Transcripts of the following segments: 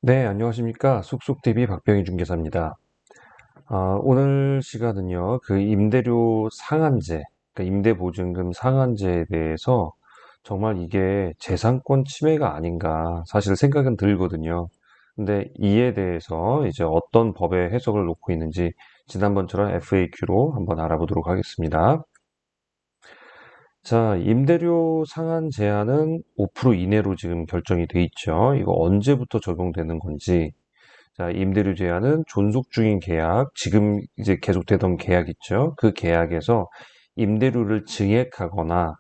네, 안녕하십니까. 쑥쑥TV 박병희 중개사입니다. 오늘 시간은요, 그 임대료 상한제, 그러니까 임대보증금 상한제에 대해서 정말 이게 재산권 침해가 아닌가 사실 생각은 들거든요. 근데 이에 대해서 이제 어떤 법의 해석을 놓고 있는지 지난번처럼 FAQ로 한번 알아보도록 하겠습니다. 자, 임대료 상한 제한은 5% 이내로 지금 결정이 돼 있죠. 이거 언제부터 적용되는 건지, 자, 임대료 제한은 존속 중인 계약, 지금 이제 계속되던 계약 있죠. 그 계약에서 임대료를 증액하거나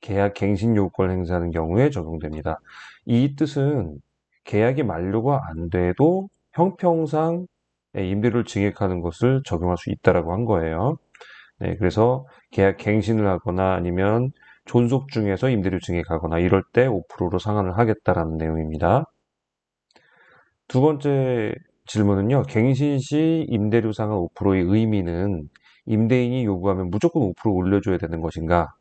계약 갱신 요구권 행사하는 경우에 적용됩니다. 이 뜻은 계약이 만료가 안 돼도 형평상 임대료를 증액하는 것을 적용할 수 있다라고 한 거예요. 네, 그래서 계약 갱신을 하거나 아니면 존속 중에서 임대료 증액하거나 이럴 때 5%로 상한을 하겠다라는 내용입니다. 두 번째 질문은요. 갱신 시 임대료 상한 5%의 의미는 임대인이 요구하면 무조건 5% 올려줘야 되는 것인가?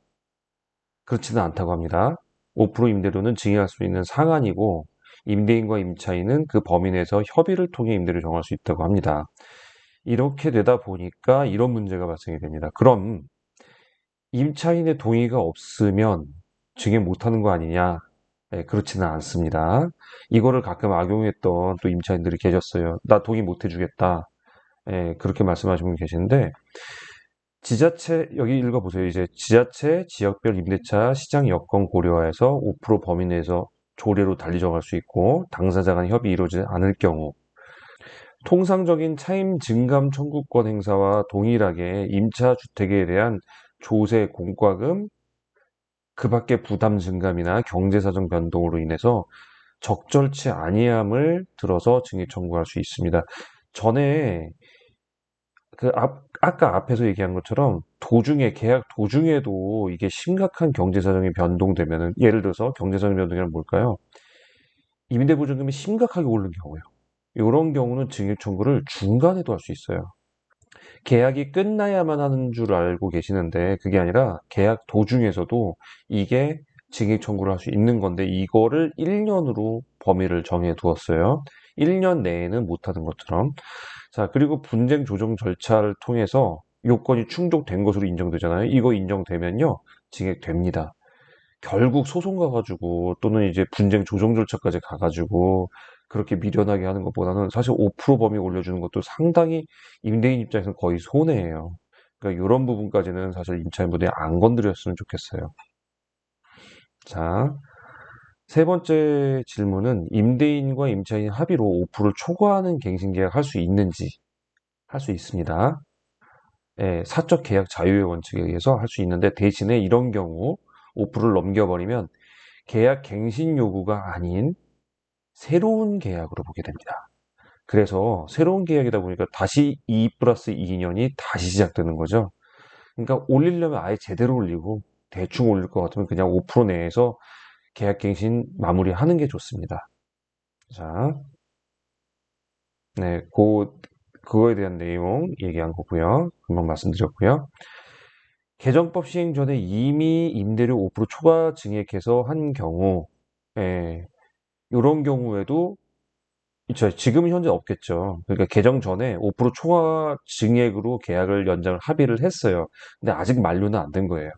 그렇지는 않다고 합니다. 5% 임대료는 증액할 수 있는 상한이고 임대인과 임차인은 그 범위 내에서 협의를 통해 임대료를 정할 수 있다고 합니다. 이렇게 되다 보니까 이런 문제가 발생이 됩니다. 그럼 임차인의 동의가 없으면 증액 못하는 거 아니냐? 네, 그렇지는 않습니다. 이거를 가끔 악용했던 또 임차인들이 계셨어요. 나 동의 못 해주겠다. 예, 그렇게 말씀하시는 분 계시는데, 지자체, 여기 읽어보세요. 이제 지자체, 지역별 임대차 시장 여건 고려하여서 5% 범위 내에서 조례로 달리 정할 수 있고, 당사자 간 협의 이루어지지 않을 경우, 통상적인 차임 증감 청구권 행사와 동일하게 임차 주택에 대한 조세 공과금, 그 밖에 부담 증감이나 경제사정 변동으로 인해서 적절치 아니함을 들어서 증액 청구할 수 있습니다. 전에 아까 앞에서 얘기한 것처럼 도중에, 계약 도중에도 이게 심각한 경제사정이 변동되면은, 예를 들어서 경제사정 변동이란 뭘까요? 임대보증금이 심각하게 오른 경우요. 이런 경우는 증액 청구를 중간에도 할 수 있어요. 계약이 끝나야만 하는 줄 알고 계시는데 그게 아니라 계약 도중에서도 이게 증액 청구를 할 수 있는 건데 이거를 1년으로 범위를 정해 두었어요. 1년 내에는 못하는 것처럼. 자, 그리고 분쟁 조정 절차를 통해서 요건이 충족된 것으로 인정되잖아요. 이거 인정되면요, 증액됩니다. 결국 소송 가가지고 또는 이제 분쟁 조정 절차까지 가가지고 그렇게 미련하게 하는 것보다는 사실 5% 범위 올려주는 것도 상당히 임대인 입장에서는 거의 손해예요. 그러니까 이런 부분까지는 사실 임차인분들이 안 건드렸으면 좋겠어요. 자, 세 번째 질문은 임대인과 임차인 합의로 5%를 초과하는 갱신계약 할 수 있는지. 할 수 있습니다. 예, 사적 계약 자유의 원칙에 의해서 할 수 있는데 대신에 이런 경우 5%를 넘겨버리면 계약 갱신 요구가 아닌 새로운 계약으로 보게 됩니다. 그래서 새로운 계약이다 보니까 다시 2 플러스 2년이 다시 시작되는 거죠. 그러니까 올리려면 아예 제대로 올리고 대충 올릴 것 같으면 그냥 5% 내에서 계약 갱신 마무리하는 게 좋습니다. 자, 네, 그거에 대한 내용 얘기한 거고요. 금방 말씀드렸고요. 개정법 시행 전에 이미 임대료 5% 초과 증액해서 한 경우, 예, 이런 경우에도 지금 현재 없겠죠. 그러니까 개정 전에 5% 초과 증액으로 계약을 연장을 합의를 했어요. 근데 아직 만료는 안 된 거예요.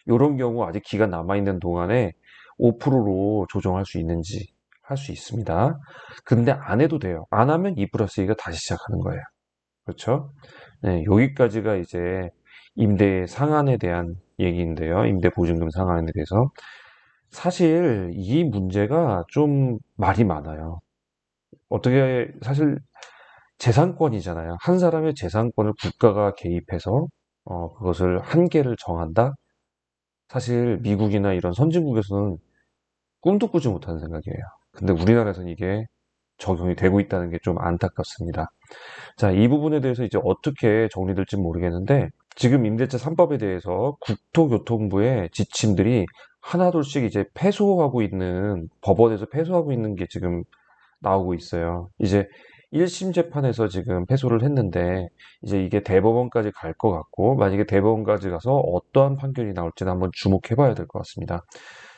이런 경우 아직 기간 남아있는 동안에 5%로 조정할 수 있는지 할 수 있습니다. 근데 안 해도 돼요. 안 하면 2 플러스 2가 다시 시작하는 거예요. 그렇죠? 네, 여기까지가 이제 임대 상한에 대한 얘기인데요. 임대 보증금 상한에 대해서. 사실 이 문제가 좀 말이 많아요. 어떻게, 사실 재산권이잖아요. 한 사람의 재산권을 국가가 개입해서 그것을 한계를 정한다? 사실 미국이나 이런 선진국에서는 꿈도 꾸지 못하는 생각이에요. 근데 우리나라에서는 이게 적용이 되고 있다는 게 좀 안타깝습니다. 자, 이 부분에 대해서 이제 어떻게 정리될지 모르겠는데 지금 임대차 3법에 대해서 국토교통부의 지침들이 하나둘씩 이제 패소하고 있는, 법원에서 패소하고 있는 게 지금 나오고 있어요. 이제 1심 재판에서 지금 패소를 했는데 이제 이게 대법원까지 갈 것 같고, 만약에 대법원까지 가서 어떠한 판결이 나올지는 한번 주목해 봐야 될 것 같습니다.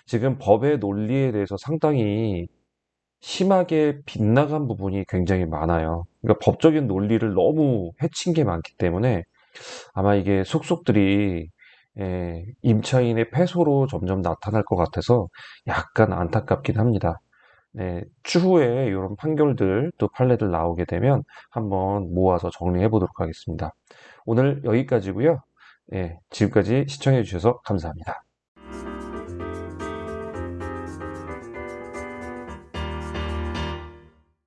지금 법의 논리에 대해서 상당히 심하게 빗나간 부분이 굉장히 많아요. 그러니까 법적인 논리를 너무 해친 게 많기 때문에 아마 이게 속속들이 임차인의 패소로 점점 나타날 것 같아서 약간 안타깝긴 합니다. 네, 추후에 이런 판결들 또 판례들 나오게 되면 한번 모아서 정리해 보도록 하겠습니다. 오늘 여기까지고요. 지금까지 시청해 주셔서 감사합니다.